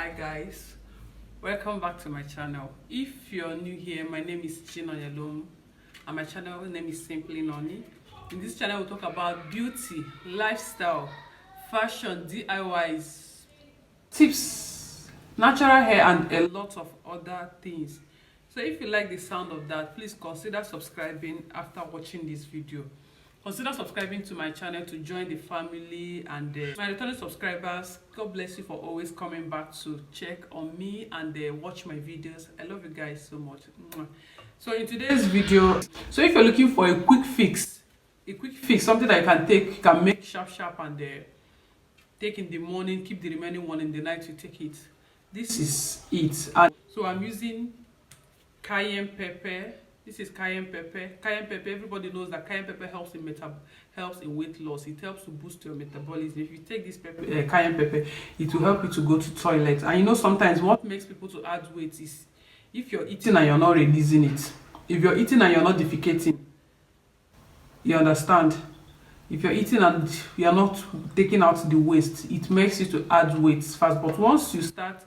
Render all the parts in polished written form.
Hi guys, welcome back to my channel. If you're new here, my name is Chinonyalom and my channel name is Simply Nonnie. In this channel we talk about beauty, lifestyle, fashion, DIYs, tips, natural hair and a lot of other things. So if you like the sound of that, please consider subscribing after watching this video. Consider subscribing to my channel to join the family, and my returning subscribers, God bless you for always coming back to check on me and watch my videos. I love you guys so much. So in today's video, so if you're looking for a quick fix, something that you can take, you can make sharp and take in the morning, keep the remaining one in the night, you take it. This is it. And so I'm using cayenne pepper. This is cayenne pepper. Cayenne pepper, everybody knows that cayenne pepper helps in weight loss. It helps to boost your metabolism. If you take this pepper, cayenne pepper, it will help you to go to toilet. And you know, sometimes what makes people to add weight is if you're eating and you're not releasing it. If you're eating and you're not defecating, you understand? If you're eating and you're not taking out the waste, it makes you to add weight fast. But once you start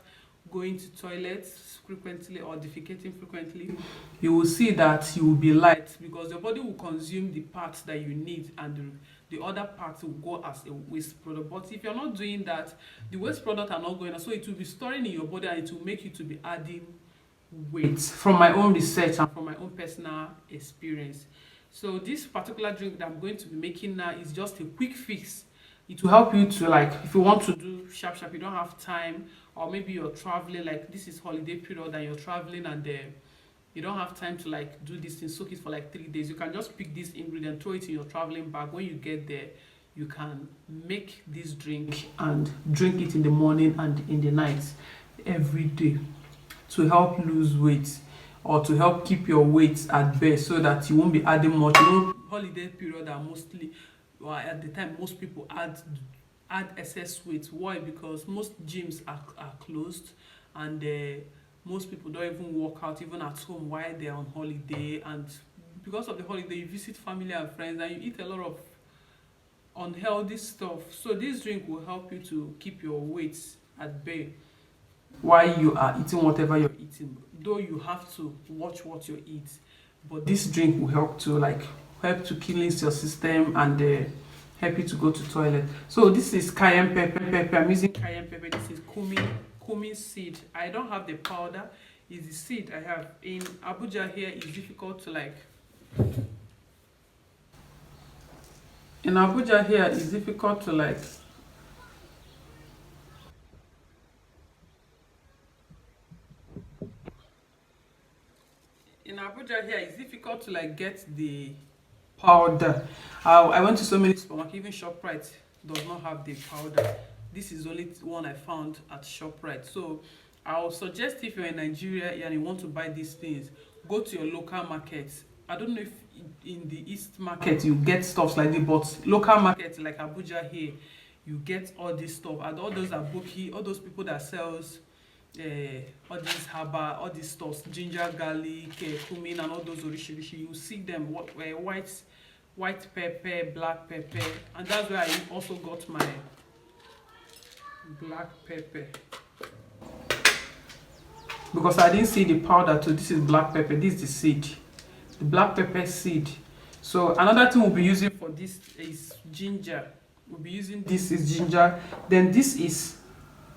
going to toilets frequently or defecating frequently, you will see that you will be light because your body will consume the parts that you need and the other parts will go as a waste product. But if you're not doing that, the waste product are not going, so it will be storing in your body and it will make you to be adding weight, from my own research and from my own personal experience. So this particular drink that I'm going to be making now is just a quick fix. It will help you to, like, if you want to do sharp, you don't have time, or maybe you're traveling, like this is holiday period and you're traveling and you don't have time to like do this thing, soak it for like 3 days. You can just pick this ingredient, throw it in your traveling bag. When you get there, you can make this drink and drink it in the morning and in the night every day to help lose weight or to help keep your weight at bay so that you won't be adding much. You know, holiday period are mostly, well, at the time most people add excess weight. Why? Because most gyms are closed and most people don't even work out even at home while they're on holiday, and because of the holiday you visit family and friends and you eat a lot of unhealthy stuff. So this drink will help you to keep your weight at bay while you are eating whatever you're eating, though you have to watch what you eat. But this drink will help to cleanse your system and help you to go to toilet. So this is cayenne pepper. I'm using cayenne pepper. This is cumin seed. I don't have the powder. It's the seed I have. In Abuja here, it's difficult to like. In Abuja here, it's difficult to like. In Abuja here, it's difficult to like get the powder. I went to so many supermarkets, even ShopRite does not have the powder. This is the only one I found at ShopRite. So I'll suggest, if you're in Nigeria and you want to buy these things, go to your local markets. I don't know if in the East market you get stuff like this, but local markets like Abuja here, you get all this stuff. And all those are bookie, all those people that sells all these herbal, all these stuff, ginger, garlic, cumin, and all those orishi. You see them white pepper, black pepper, and that's where I also got my black pepper, because I didn't see the powder too. This is black pepper. This is the seed, the black pepper seed. So another thing we'll be using for this is ginger. This is ginger. Then this is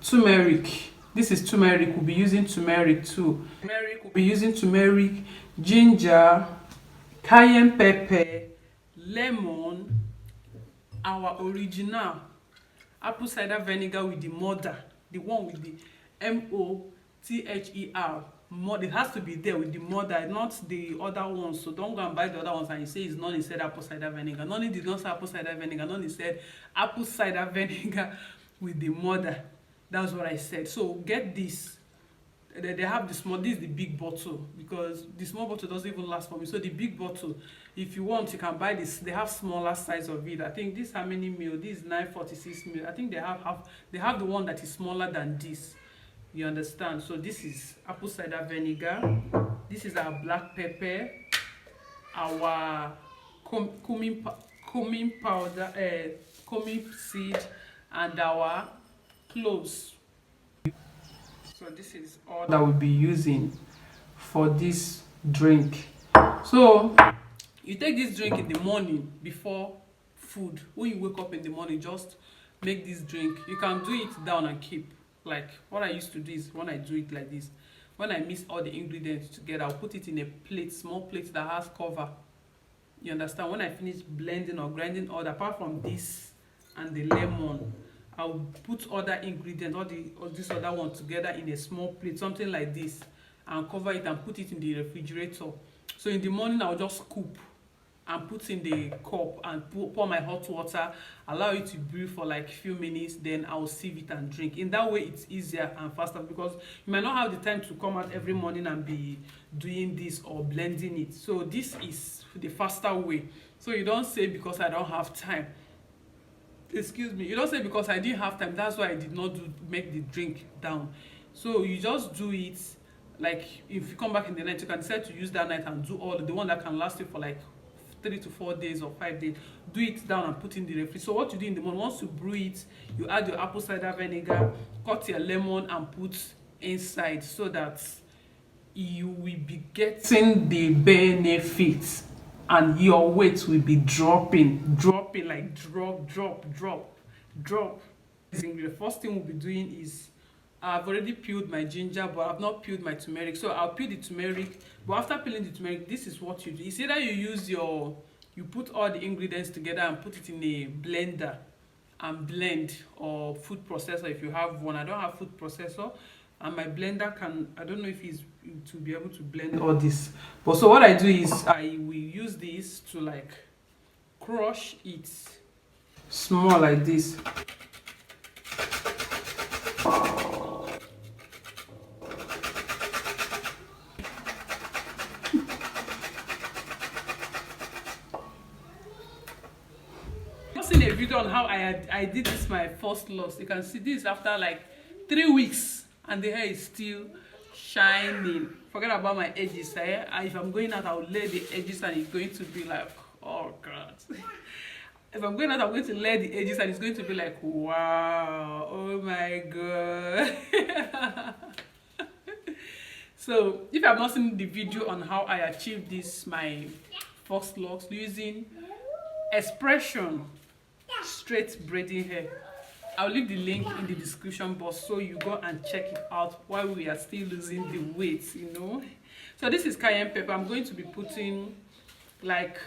turmeric. This is turmeric. We'll be using turmeric too. We'll be using turmeric, ginger, cayenne pepper, lemon, our original apple cider vinegar with the mother, the one with the MOTHER. It has to be there with the mother, not the other ones. So don't go and buy the other ones and you say it's nonnie said apple cider vinegar. Nonnie did not say apple cider vinegar. Nonnie said apple cider vinegar with the mother. That's what I said. So get this. They have the small, this is the big bottle, because the small bottle doesn't even last for me. So the big bottle, if you want, you can buy this. They have smaller size of it. I think this, how many mil? This is 946 mil. I think they have the one that is smaller than this. You understand? So this is apple cider vinegar. This is our black pepper, our cumin powder, cumin seed, and our cloves. So this is all that we'll be using for this drink. So you take this drink in the morning before food. When you wake up in the morning, just make this drink. You can do it down and keep. Like what I used to do is when I do it like this, when I mix all the ingredients together, I'll put it in a plate, small plate that has cover. You understand? When I finish blending or grinding all, apart from this and the lemon, I'll put other ingredients, all this other one together in a small plate, something like this, and cover it and put it in the refrigerator. So in the morning, I'll just scoop and put in the cup and pour my hot water, allow it to brew for like a few minutes, then I'll sieve it and drink. In that way, it's easier and faster, because you might not have the time to come out every morning and be doing this or blending it. So this is the faster way. So you don't say because I don't have time. Excuse me. You don't say because I didn't have time, that's why I did not make the drink down. So you just do it. Like if you come back in the night, you can decide to use that night and do all the one that can last you for like 3 to 4 days or 5 days. Do it down and put in the refrigerator. So what you do in the morning, once you brew it, you add your apple cider vinegar, cut your lemon and put inside, so that you will be getting the benefits and your weight will be dropping like drop. The first thing we'll be doing is, I've already peeled my ginger, but I've not peeled my turmeric. So I'll peel the turmeric. But after peeling the turmeric, this is what you do. It's either you put all the ingredients together and put it in a blender and blend, or food processor if you have one. I don't have food processor, and my blender I don't know if it's to be able to blend all this. But so what I do is I will use this to like crush it small like this. Seen a video on how I did this my first loss. You can see this after like 3 weeks and the hair is still shining. Forget about my edges. If I'm going out, I'll lay the edges and it's going to be like, oh god. If I'm going out, I'm going to lay the edges and it's going to be like, wow, oh my god. So if you have not seen the video on how I achieved this my first locks using expression straight braiding hair, I'll leave the link in the description box so you go and check it out while we are still losing the weight, you know. So this is cayenne pepper. I'm going to be putting like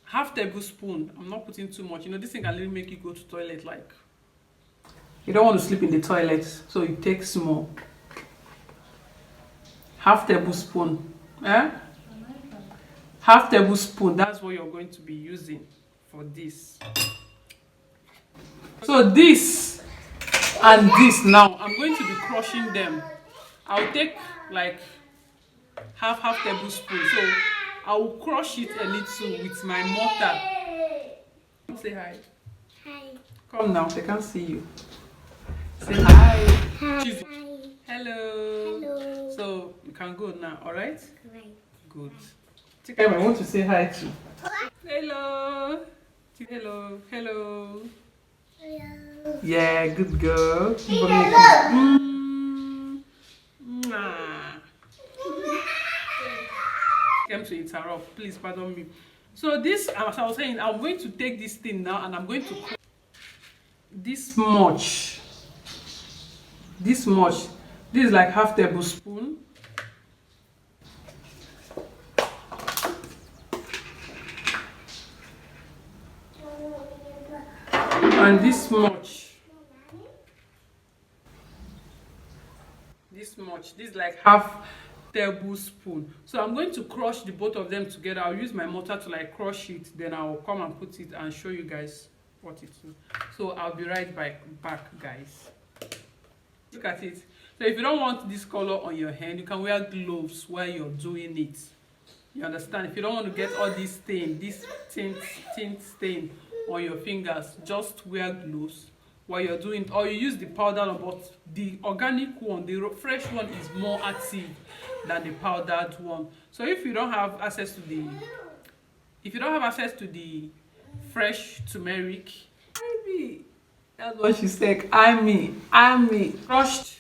half tablespoon. I'm not putting too much, you know. This thing can really make you go to toilet, like you don't want to sleep in the toilet, so you take small. Half tablespoon, half tablespoon, that's what you're going to be using for this. So this and this, now I'm going to be crushing them. I'll take like half tablespoon, so I will crush it a little with my mortar. Say hi. Hi. Come now, they can't see you. Say hi. Hi. Hello. Hello. So you can go now, all right? Right. Good. I want to say hi to. Hello. Hello. Hello. Hello. Yeah, good girl. Came to interrupt. Please pardon me. So this, as I was saying, I'm going to take this thing now and I'm going to cook this much. This much. This is like half tablespoon. And this much. This much. This is like half tablespoon. So I'm going to crush the both of them together. I'll use my mortar to like crush it, then I'll come and put it and show you guys what it is. So I'll be right back guys. Look at it. So if you don't want this color on your hand, you can wear gloves while you're doing it. You understand? If you don't want to get all this stain, this tint stain on your fingers, just wear gloves while you're doing it. Or you use the powdered one, but the organic one, the fresh one, is more active than the powdered one. So if you don't have access to the fresh turmeric, maybe that's what she said. I mean crushed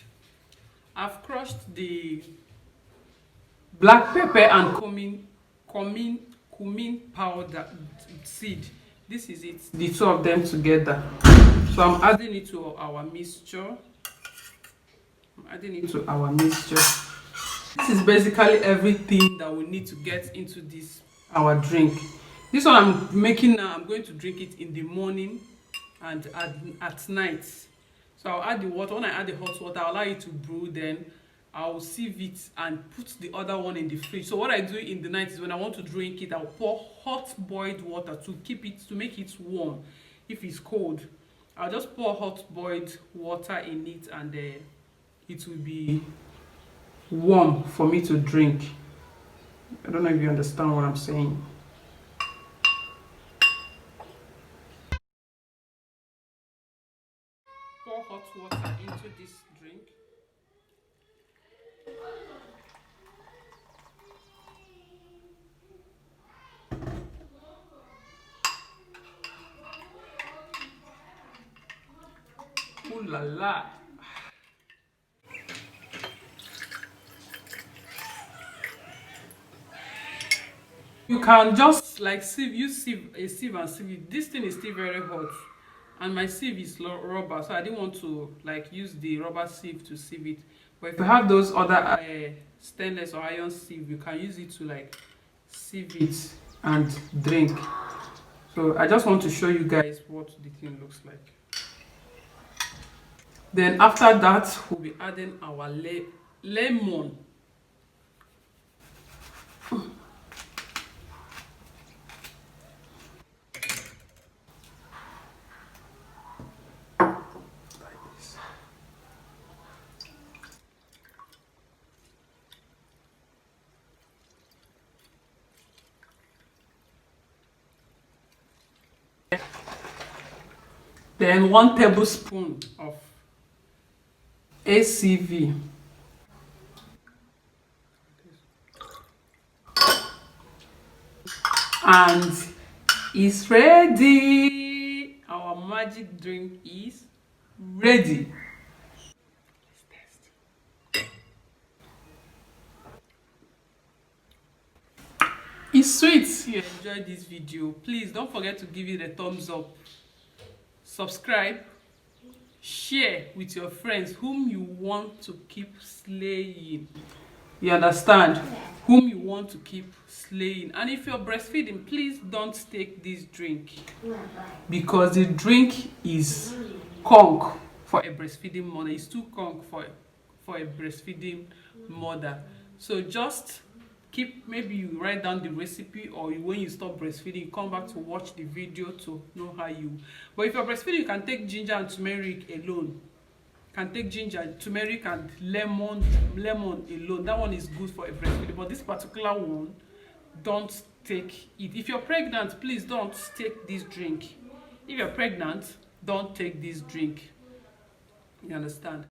I've crushed the black pepper and cumin powder seed. This is it, the two of them together. So I'm adding it to our mixture. This is basically everything that we need to get into this our drink. This one I'm making now, I'm going to drink it in the morning and at night. So I'll add the water. When I add the hot water, I'll allow it to brew, then I'll sieve it and put the other one in the fridge. So what I do in the night is when I want to drink it, I'll pour hot boiled water to make it warm. If it's cold, I'll just pour hot boiled water in it, and it will be warm for me to drink. I don't know if you understand what I'm saying. Pour hot water into this drink. Ooh la la. You can just like use a sieve and sieve it. This thing is still very hot, and my sieve is rubber, so I didn't want to like use the rubber sieve to sieve it. But if you have those other stainless or iron sieve, you can use it to like sieve it and drink. So I just want to show you guys what the thing looks like. Then after that, we'll be adding our lemon. Then 1 tablespoon of sieve. And it's ready. Our magic drink is ready. It's sweet. If you enjoyed this video, please don't forget to give it a thumbs up, subscribe, share with your friends whom you want to keep slaying. You understand? Whom you want to keep slaying. And if you're breastfeeding, please don't take this drink, because the drink is conk for a breastfeeding mother. It's too conk for a breastfeeding mother. So just maybe you write down the recipe, or when you stop breastfeeding, you come back to watch the video to know how you. But if you're breastfeeding, you can take ginger and turmeric alone. Can take ginger, turmeric, and lemon alone. That one is good for a breastfeeding. But this particular one, don't take it. If you're pregnant, please don't take this drink. If you're pregnant, don't take this drink. You understand?